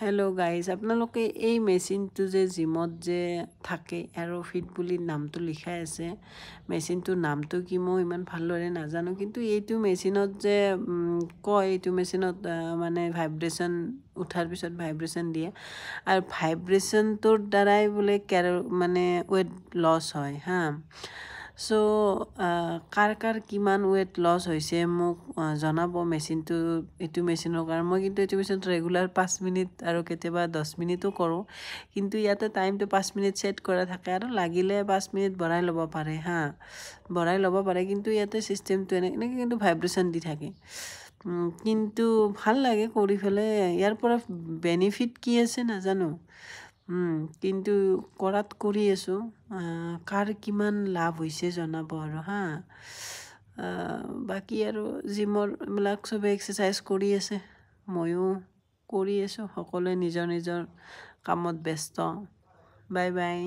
Hello' guys, আপোনালোকে এই মেচিনটো যে জিমত যে থাকে এৰ'ফিট বুলি নামটো লিখাই আছে, মেচিনটোৰ নামটো কি মই ইমান ভালদৰে নাজানো, কিন্তু এইটো মেচিনত যে কয় এইটো মেচিনত মানে ভাইব্ৰেশ্যন উঠাৰ পিছত ভাইব্ৰেশ্যন দিয়ে আৰু ভাইব্ৰেশ্যনটোৰ দ্বাৰাই বোলে মানে ৱেট লছ হয় হা। চ' কাৰ কিমান ৱেট লছ হৈছে মোক জনাব এইটো মেচিনৰ কাৰণে। মই কিন্তু এইটো মেচিনত ৰেগুলাৰ 5 মিনিট আৰু কেতিয়াবা 10 মিনিটো কৰোঁ, কিন্তু ইয়াতে টাইমটো 5 মিনিট ছেট কৰা থাকে আৰু লাগিলে 5 মিনিট বঢ়াই ল'ব পাৰে কিন্তু ইয়াতে ছিষ্টেমটো এনেকৈ কিন্তু ভাইব্ৰেশ্যন দি থাকে। কিন্তু ভাল লাগে কৰি পেলাই। ইয়াৰ পৰা বেনিফিট কি আছে নাজানো, কিন্তু কৰি আছোঁ। কাৰ কিমান লাভ হৈছে জনাব আৰু বাকী আৰু জিমৰ এইবিলাক চবে এক্সাৰচাইজ কৰি আছে, ময়ো কৰি আছোঁ। সকলোৱে নিজৰ নিজৰ কামত ব্যস্ত। Bye bye.